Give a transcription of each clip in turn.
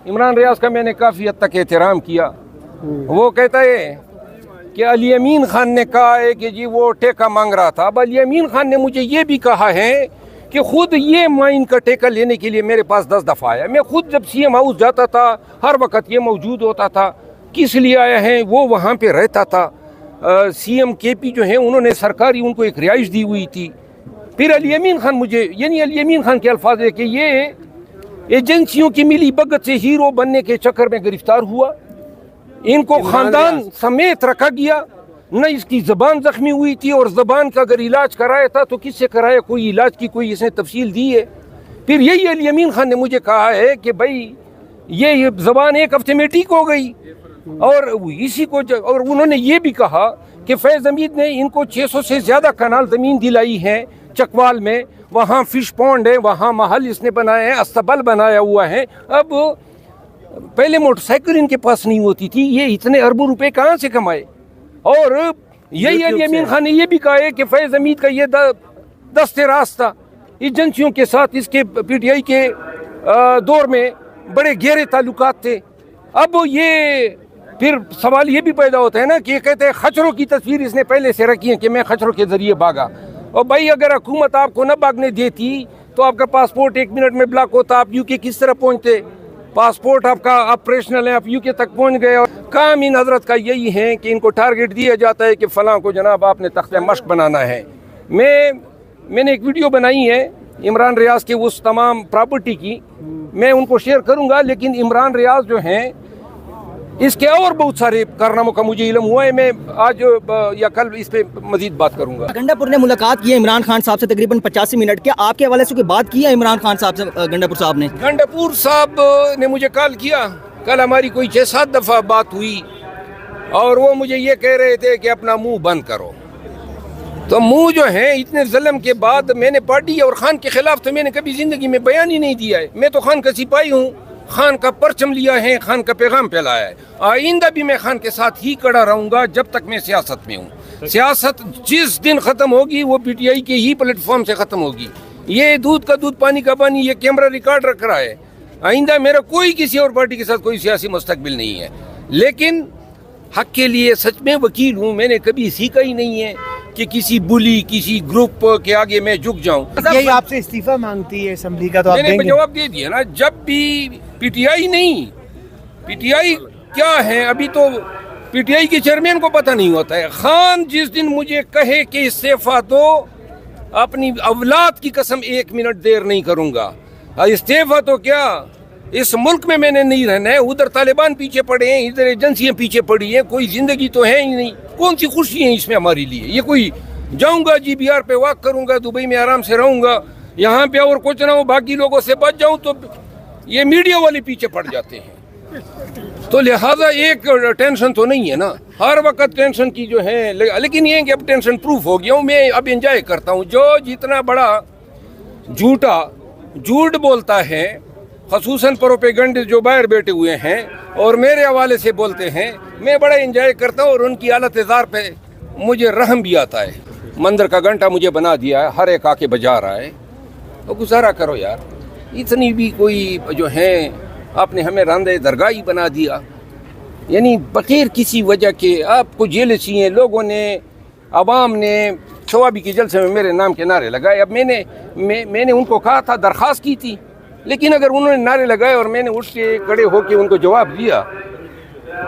عمران ریاض کا میں نے کافی حد تک احترام کیا. وہ کہتا ہے کہ علی امین خان نے کہا ہے کہ جی وہ ٹیکہ مانگ رہا تھا. اب علی امین خان نے مجھے یہ بھی کہا ہے کہ خود یہ مائن کا ٹیکہ لینے کے لیے میرے پاس 10 دفعہ آیا. میں خود جب سی ایم ہاؤس جاتا تھا ہر وقت یہ موجود ہوتا تھا. کس لیے آیا ہے؟ وہ وہاں پہ رہتا تھا. سی ایم کے پی جو ہیں انہوں نے سرکاری ان کو ایک رہائش دی ہوئی تھی. پھر علی امین خان مجھے یعنی علی امین خان کے الفاظ ہے کہ یہ ایجنسیوں کی ملی بھگت سے ہیرو بننے کے چکر میں گرفتار ہوا. ان کو خاندان سمیت رکھا گیا. نہ اس کی زبان زخمی ہوئی تھی اور زبان کا اگر علاج کرایا تھا تو کس سے کرایا؟ کوئی علاج کی کوئی اس نے تفصیل دی ہے؟ پھر یہی علی امین خان نے مجھے کہا ہے کہ بھائی یہ زبان 1 ہفتے میں ٹھیک ہو گئی. اور اسی کو اور انہوں نے یہ بھی کہا کہ فیض حمید نے ان کو 600 سے زیادہ کنال زمین دلائی ہے چکوال میں. وہاں فش پونڈ ہے, وہاں محل اس نے بنایا ہے, استبل بنایا ہوا ہے. اب پہلے موٹر سائیکل ان کے پاس نہیں ہوتی تھی, یہ اتنے اربوں روپے کہاں سے کمائے؟ اور یہی علی امین خان نے یہ بھی کہا ہے کہ فیض حمید کا یہ دست راست تھا ایجنسیوں کے ساتھ. اس کے پی ٹی آئی کے دور میں بڑے گہرے تعلقات تھے. اب یہ پھر سوال یہ بھی پیدا ہوتا ہے نا کہ یہ کہتے ہیں خچروں کی تصویر اس نے پہلے سے رکھی ہے کہ میں خچروں کے ذریعے بھاگا. اور بھائی اگر حکومت آپ کو نہ بھاگنے دیتی تو آپ کا پاسپورٹ 1 منٹ میں بلاک ہوتا. آپ یو کے کس طرح پہنچتے؟ پاسپورٹ آپ کا آپریشنل ہے, آپ یو کے تک پہنچ گئے. اور کام ان حضرت کا یہی ہے کہ ان کو ٹارگٹ دیا جاتا ہے کہ فلاں کو جناب آپ نے تخت مشق بنانا ہے. میں نے ایک ویڈیو بنائی ہے عمران ریاض کے اس تمام پراپرٹی کی, میں ان کو شیئر کروں گا. لیکن عمران ریاض جو ہیں اس کے اور بہت سارے کارناموں کا مجھے علم ہوا ہے. میں آج یا کل اس پہ مزید بات کروں گا. گنڈا پور نے ملاقات کی ہے عمران خان صاحب سے تقریباً 85 منٹ. کیا آپ کے حوالے سے کوئی بات کی ہے عمران خان صاحب سے گنڈا پور صاحب نے؟ گنڈا پور صاحب نے مجھے کال کیا. کل ہماری کوئی 6-7 دفعہ بات ہوئی اور وہ مجھے یہ کہہ رہے تھے کہ اپنا منہ بند کرو. تو منہ جو ہے اتنے ظلم کے بعد میں نے پارٹی اور خان کے خلاف تو میں نے کبھی زندگی میں بیان ہی نہیں دیا ہے. میں تو خان کا سپاہی ہوں, خان کا پرچم لیا ہے, خان کا پیغام پھیلایا ہے. آئندہ بھی میں خان کے ساتھ ہی کڑا رہوں گا جب تک میں سیاست میں ہوں. سیاست جس دن ختم ہوگی وہ پی ٹی آئی کے ہی پلیٹ فارم سے ختم ہوگی. یہ دودھ کا دودھ پانی کا پانی, یہ کیمرہ ریکارڈ رکھ رہا ہے. آئندہ میرا کوئی کسی اور پارٹی کے ساتھ کوئی سیاسی مستقبل نہیں ہے. لیکن حق کے لیے سچ میں وکیل ہوں. میں نے کبھی سیکھا ہی نہیں ہے کہ کسی بلی کسی گروپ کے آگے میں جھک جاؤں. یہی آپ سے استعفیٰ مانگتی ہے اسمبلی کا تو آپ میں دیں نے گے؟ جواب دے دیا نا. جب بھی پی ٹی آئی نہیں, پی ٹی آئی کیا ہے ابھی تو پی ٹی آئی کے چیئرمین کو پتہ نہیں ہوتا ہے. خان جس دن مجھے کہے کہ استعفیٰ دو, اپنی اولاد کی قسم 1 منٹ دیر نہیں کروں گا. استعفیٰ تو کیا, اس ملک میں نے نہیں رہنا ہے. ادھر طالبان پیچھے پڑے ہیں, ادھر ایجنسیاں پیچھے پڑی ہیں. کوئی زندگی تو ہے ہی نہیں. کون سی خوشی ہے اس میں ہمارے لیے؟ یہ کوئی جاؤں گا جی بی آر پہ واک کروں گا, دبئی میں آرام سے رہوں گا, یہاں پہ اور کچھ نہ ہو, باقی لوگوں سے بچ جاؤں, تو یہ میڈیا والے پیچھے پڑ جاتے ہیں. تو لہٰذا ایک ٹینشن تو نہیں ہے نا, ہر وقت ٹینشن کی جو ہے. لیکن یہ کہ اب ٹینشن پروف ہو گیا ہوں میں, اب انجوائے کرتا ہوں. جو جتنا بڑا جھوٹ بولتا ہے, خصوصاً پروپیگنڈ جو باہر بیٹھے ہوئے ہیں اور میرے حوالے سے بولتے ہیں, میں بڑا انجوائے کرتا ہوں. اور ان کی حالت زار پہ مجھے رحم بھی آتا ہے. مندر کا گھنٹہ مجھے بنا دیا ہے, ہر ایک آ کے بجا رہا ہے. تو گزارا کرو یار. اتنی بھی کوئی جو ہیں آپ نے ہمیں راندے درگاہی بنا دیا, یعنی بغیر کسی وجہ کے. آپ کو جیلسی ہیں لوگوں نے, عوام نے شوابی کے جلسے میں میرے نام کے نعرے لگائے. اب میں نے ان کو کہا تھا, درخواست کی تھی, لیکن اگر انہوں نے نعرے لگائے اور میں نے اٹھ کے کھڑے ہو کے ان کو جواب دیا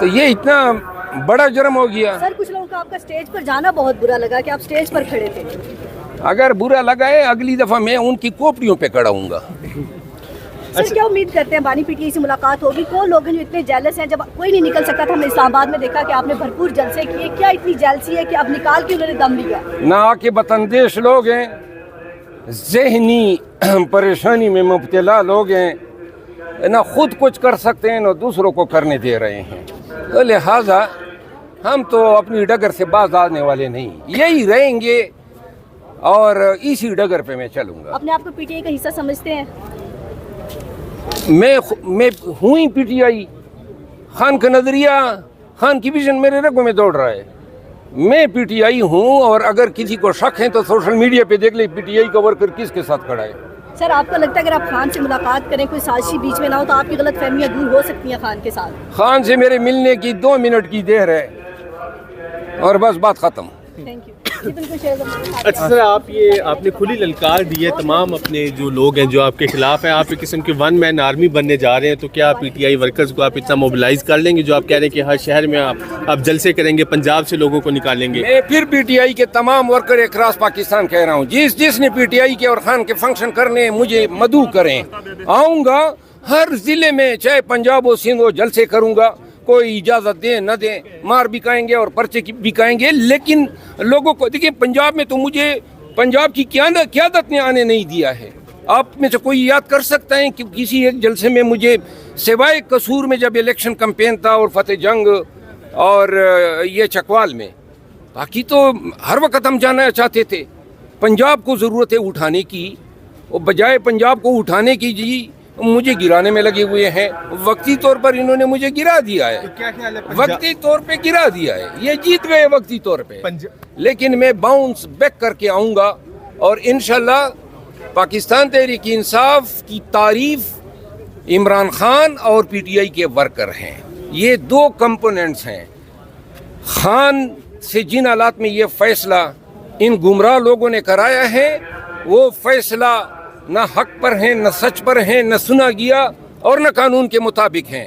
تو یہ اتنا بڑا جرم ہو گیا. سر کچھ لوگوں کا آپ کا سٹیج پر جانا بہت برا لگا کہ آپ سٹیج پر کھڑے تھے. اگر برا لگا ہے اگلی دفعہ میں ان کی کوپڑیوں پہ کھڑا ہوں گا. سر کیا امید کرتے ہیں بانی پی ٹی آئی سے ملاقات ہوگی؟ کون لوگ ہیں جو اتنے جیلس ہیں؟ جب کوئی نہیں نکل سکتا تھا, ہم نے اسلام آباد میں دیکھا کہ آپ نے بھرپور جلسے کیے, کیا اتنی جیلسی ہے کہ اب نکال کے انہوں نے دم لیا؟ نہ آ بت اندیش لوگ ہیں, ذہنی پریشانی میں مبتلا لوگ ہیں, نہ خود کچھ کر سکتے ہیں نہ دوسروں کو کرنے دے رہے ہیں. تو لہٰذا ہم تو اپنی ڈگر سے باز آنے والے نہیں, یہی رہیں گے اور اسی ڈگر پہ میں چلوں گا. اپنے آپ کو پی ٹی آئی کا حصہ سمجھتے ہیں؟ میں ہوں ہی پی ٹی آئی. خان کا نظریہ, خان کی ویژن میرے رگوں میں دوڑ رہا ہے. میں پی ٹی آئی ہوں, اور اگر کسی کو شک ہے تو سوشل میڈیا پہ دیکھ لیں پی ٹی آئی کا ورکر کس کے ساتھ کھڑا ہے. سر آپ کو لگتا ہے اگر آپ خان سے ملاقات کریں کوئی سازشی بیچ میں نہ ہو تو آپ کی غلط فہمیاں دور ہو سکتی ہیں خان کے ساتھ؟ خان سے میرے ملنے کی 2 منٹ کی دیر ہے اور بس بات ختم. Thank you. جی بالکل شہزاد. اچھا سر، آپ نے کھلی للکار دی ہے تمام اپنے جو لوگ ہیں جو آپ کے خلاف ہیں، آپ ایک قسم کی 1 مین آرمی بننے جا رہے ہیں، تو کیا پی ٹی آئی ورکرز کو آپ اتنا موبلائز کر لیں گے جو آپ کہہ رہے ہیں کہ ہر شہر میں آپ جلسے کریں گے، پنجاب سے لوگوں کو نکالیں گے؟ میں پھر پی ٹی آئی کے تمام ورکر اکراس پاکستان کہہ رہا ہوں، جس نے پی ٹی آئی کے اور خان کے فنکشن کرنے مجھے مدعو کریں، آؤں گا ہر ضلع میں، چاہے پنجاب ہو سندھ ہو، جلسے کروں گا. کوئی اجازت دیں نہ دیں، مار بھی کھائیں گے اور پرچے بھی کھائیں گے. لیکن لوگوں کو دیکھیں، پنجاب میں تو مجھے پنجاب کی قیادت نے آنے نہیں دیا ہے. آپ میں سے کوئی یاد کر سکتا ہے کہ کسی ایک جلسے میں مجھے سوائے قصور میں جب الیکشن کمپین تھا اور فتح جنگ اور یہ چکوال میں، باقی تو ہر وقت ہم جانا چاہتے تھے. پنجاب کو ضرورت ہے اٹھانے کی، اور بجائے پنجاب کو اٹھانے کی جی مجھے گرانے میں لگے ہوئے ہیں. وقتی طور پر انہوں نے مجھے گرا دیا ہے، وقتی طور پہ گرا دیا ہے. یہ جیت گئے وقتی طور پہ، لیکن میں باؤنس بیک کر کے آؤں گا اور انشاءاللہ پاکستان تحریک انصاف کی تعریف عمران خان اور پی ٹی آئی کے ورکر ہیں. یہ 2 کمپوننٹس ہیں. خان سے جن حالات میں یہ فیصلہ ان گمراہ لوگوں نے کرایا ہے، وہ فیصلہ نہ حق پر ہیں، نہ سچ پر ہیں، نہ سنا گیا اور نہ قانون کے مطابق ہیں.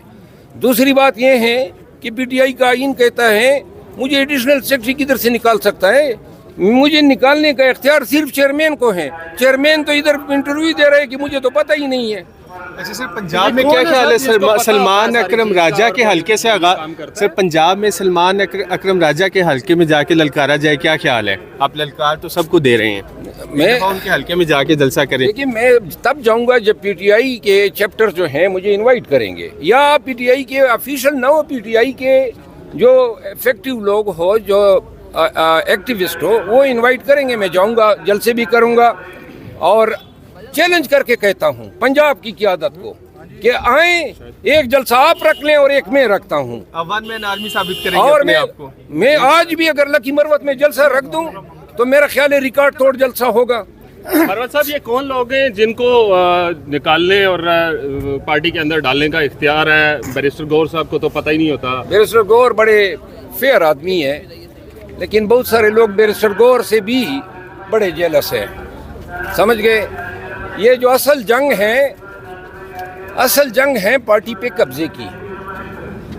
دوسری بات یہ ہے کہ پی ٹی آئی کا آئین کہتا ہے مجھے ایڈیشنل سیکرٹری کدھر سے نکال سکتا ہے. مجھے نکالنے کا اختیار صرف چیئرمین کو ہے. چیئرمین تو ادھر انٹرویو دے رہا ہے کہ مجھے تو پتہ ہی نہیں ہے. اچھا سر، پنجاب میں کیا خیال ہے سلمان اکرم راجہ کے حلقے سے سر پنجاب میں سلمان اکرم راجہ کے حلقے میں جا کے للکارا جائے، کیا خیال ہے؟ آپ للکار تو سب کو دے رہے ہیں، میں ان کے حلقے میں جا کے جلسہ کریں. لیکن میں تب جاؤں گا جب پی ٹی آئی کے چیپٹر جو ہیں مجھے انوائٹ کریں گے، یا پی ٹی آئی کے آفیشیل نہ ہو، پی ٹی آئی کے جو افیکٹو لوگ ہو، جو ایکٹیوسٹ ہو، وہ انوائٹ کریں گے. میں جاؤں گا، جلسے بھی کروں گا اور چیلنج کر کے کہتا ہوں پنجاب کی قیادت کو کہ آئیں، ایک جلسہ آپ رکھ لیں اور ایک میں رکھتا ہوں. 1 مین آرمی ثابت کریں گے اور اپنے آپ کو. میں آج بھی اگر لکی مروت میں جلسہ رکھ دوں تو میرا خیال ہے ریکارڈ توڑ جلسہ ہوگا. مروت صاحب، یہ کون لوگ ہیں جن کو نکالنے اور پارٹی کے اندر ڈالنے کا اختیار ہے؟ بیرسٹر گور صاحب کو تو پتہ ہی نہیں ہوتا. بیرسٹر گور بڑے فیئر آدمی ہے، لیکن بہت سارے لوگ بیرسٹر گور سے بھی بڑے جیلس ہیں. سمجھ گئے؟ یہ جو اصل جنگ ہے پارٹی پہ قبضے کی،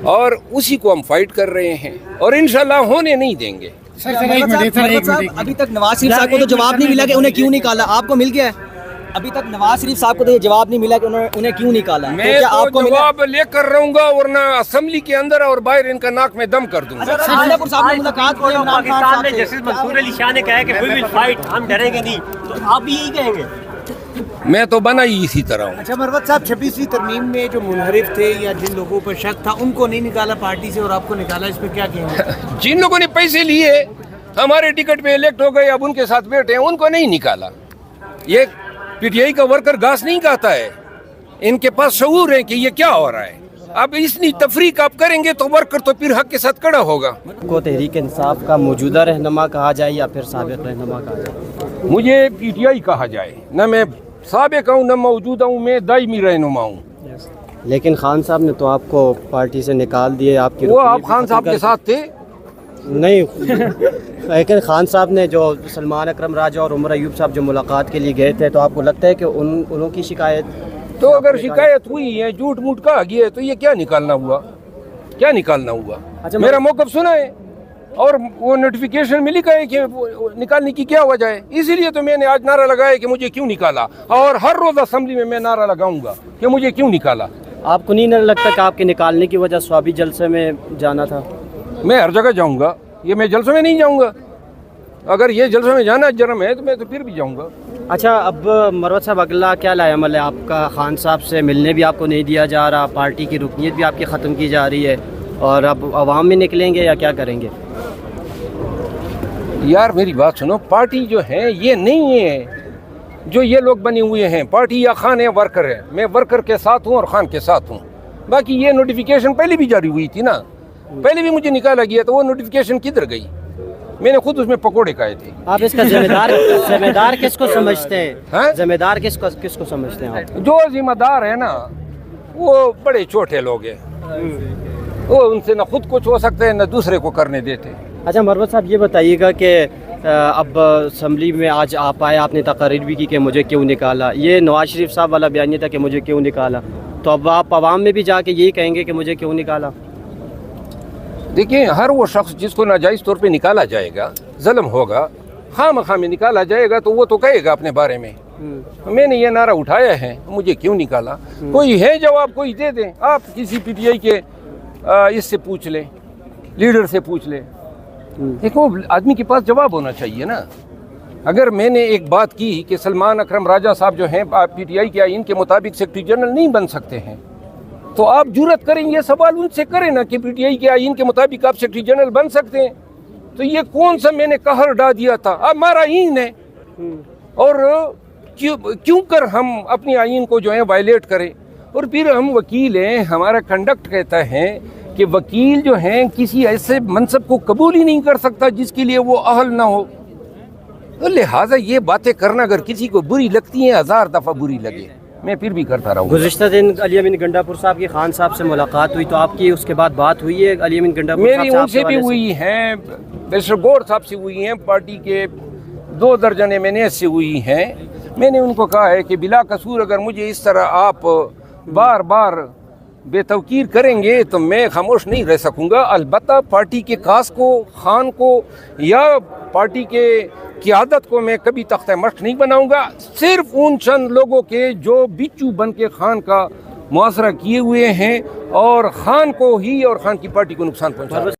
اور اسی کو ہم فائٹ کر رہے ہیں اور انشاءاللہ ہونے نہیں دیں گے. ابھی تک نواز شریف صاحب کو تو جواب نہیں ملا کہ انہیں کیوں نکالا. آپ کو مل گیا ہے؟ ابھی تک نواز شریف صاحب کو تو یہ جواب نہیں ملا کہ انہیں کیوں نکالا. میں تو جواب لے کر رہوں گا، ورنہ اسمبلی کے اندر اور باہر ان کا ناک میں دم کر دوں گا. پاکستان میں جسٹس منصور علی شاہ نے کہا ہے کہ we will fight، ہم ڈریں گے نہیں، تو آپ بھی یہی کہیں گے؟ میں تو بنا ہی اسی طرح ہوں. اچھا مروت صاحب، 26ویں ترمیم میں جو منحرف تھے یا جن لوگوں پر شک تھا ان کو نہیں نکالا پارٹی سے اور آپ کو نکالا، اس پہ کیا کہیں گے؟ جن لوگوں نے پیسے لیے ہمارے ٹکٹ پہ الیکٹ ہو گئے، اب ان کے ساتھ بیٹھے ہیں، ان کو نہیں نکالا. یہ پی ٹی آئی کا ورکر گھاس نہیں کھاتا ہے، ان کے پاس شعور ہے کہ یہ کیا ہو رہا ہے. اب اتنی تفریق آپ کریں گے تو ورکر تو پھر حق کے ساتھ کھڑا ہوگا. کو تحریک انصاف کا موجودہ رہنما کہا جائے یا پھر سابق رہنما کہا جائے؟ مجھے پی ٹی آئی کہا جائے، نہ میں سابق ہوں نہ موجودہ ہوں، میں دائمی رہنما ہوں. لیکن خان صاحب نے تو آپ کو پارٹی سے نکال دیے. آپ کی وہ آپ خان صاحب کے ساتھ تھے؟ نہیں، لیکن خان صاحب نے جو سلمان اکرم راجہ اور عمر ایوب صاحب جو ملاقات کے لیے گئے تھے، تو آپ کو لگتا ہے کہ انہوں کی شکایت؟ تو اگر شکایت ہوئی ہے، جھوٹ موٹ کہا گیا ہے، تو یہ کیا نکالنا ہوا؟ کیا نکالنا ہوا؟ میرا موقف سنا ہے اور وہ نوٹیفیکیشن میں لکھا ہے کہ نکالنے کی کیا وجہ ہے. اسی لیے تو میں نے آج نعرہ لگایا کہ مجھے کیوں نکالا، اور ہر روز اسمبلی میں نعرہ لگاؤں گا کہ مجھے کیوں نکالا. آپ کو نہیں لگتا کہ آپ کے نکالنے کی وجہ سوابی جلسے میں جانا تھا؟ میں ہر جگہ جاؤں گا، یہ میں جلسوں میں نہیں جاؤں گا. اگر یہ جلسوں میں جانا جرم ہے تو میں تو پھر بھی جاؤں گا. اچھا، اب مروت صاحب اگلا کیا لائے عمل ہے آپ کا؟ خان صاحب سے ملنے بھی آپ کو نہیں دیا جا رہا، پارٹی کی رکنیت بھی آپ کی ختم کی جا رہی ہے، اور اب عوام میں نکلیں گے یا کیا کریں گے؟ یار میری بات سنو، پارٹی جو ہے یہ نہیں ہے جو یہ لوگ بنے ہوئے ہیں. پارٹی یا خان ہے ورکر ہے. میں ورکر کے ساتھ ہوں اور خان کے ساتھ ہوں. باقی یہ نوٹیفیکیشن پہلے بھی جاری ہوئی تھی نا، پہلے بھی مجھے نکالا گیا، تو وہ نوٹیفیکیشن کدھر گئی؟ میں نے خود اس میں پکوڑے کھائے تھے. آپ اس کا ذمہ دار کس کو سمجھتے ہیں؟ ہاں؟ ذمہ دار کس کو سمجھتے ہیں آپ؟ جو ذمہ دار ہے نا وہ بڑے چھوٹے لوگ ہیں, وہ ان سے نہ خود کچھ ہو سکتے ہیں نہ دوسرے کو کرنے دیتے. اچھا مروت صاحب یہ بتائیے گا کہ اب اسمبلی میں آج آپ آئے, آپ نے تقریر بھی کی کہ مجھے کیوں نکالا, یہ نواز شریف صاحب والا بیانیہ تھا کہ مجھے کیوں نکالا, تو اب آپ عوام میں بھی جا کے یہی کہیں گے کہ مجھے کیوں نکالا؟ دیکھیں, ہر وہ شخص جس کو ناجائز طور پہ نکالا جائے گا, ظلم ہوگا, خام خواہ میں نکالا جائے گا, تو وہ تو کہے گا اپنے بارے میں میں نے یہ نعرہ اٹھایا ہے, مجھے کیوں نکالا. کوئی ہے جواب, کوئی دے دیں. آپ کسی پی ٹی آئی کے اس سے پوچھ لیں, لیڈر سے پوچھ لیں. دیکھو, آدمی کے پاس جواب ہونا چاہیے نا. اگر میں نے ایک بات کی کہ سلمان اکرم راجہ صاحب جو ہیں پی ٹی آئی کے آئین کے مطابق سیکرٹری جنرل نہیں بن سکتے ہیں, تو آپ جرت کریں یہ سوال ان سے کریں نا کہ پی ٹی آئی کے آئین کے مطابق آپ سیکرٹری جنرل بن سکتے ہیں. تو یہ کون سا میں نے قہر ڈال دیا تھا؟ اب ہمارا آئین ہے, اور کیوں کر ہم اپنی آئین کو جو ہے وائلیٹ کریں. اور پھر ہم وکیل ہیں, ہمارا کنڈکٹ کہتا ہے کہ وکیل جو ہیں کسی ایسے منصب کو قبول ہی نہیں کر سکتا جس کے لیے وہ اہل نہ ہو. تو لہٰذا یہ باتیں کرنا اگر کسی کو بری لگتی ہیں, 1000 دفعہ بری لگے, میں پھر بھی کرتا رہوں. گزشتہ دن علی امین گنڈا پور صاحب کی خان صاحب سے ملاقات ہوئی, تو آپ کی اس کے بعد بات ہوئی ہے علی امین گنڈا پور صاحب؟ میری ان سے بھی ہوئی ہیں, بیرسٹر گور صاحب سے ہوئی ہیں, پارٹی کے 2 درجن MNA سے ہوئی ہیں. میں نے ان کو کہا ہے کہ بلا قصور اگر مجھے اس طرح آپ بار بار بے توقیر کریں گے تو میں خاموش نہیں رہ سکوں گا. البتہ پارٹی کے کاس کو, خان کو یا پارٹی کے قیادت کو میں کبھی تختہ مشق نہیں بناؤں گا. صرف ان چند لوگوں کے جو بچو بن کے خان کا محاصرہ کیے ہوئے ہیں اور خان کو ہی اور خان کی پارٹی کو نقصان پہنچا.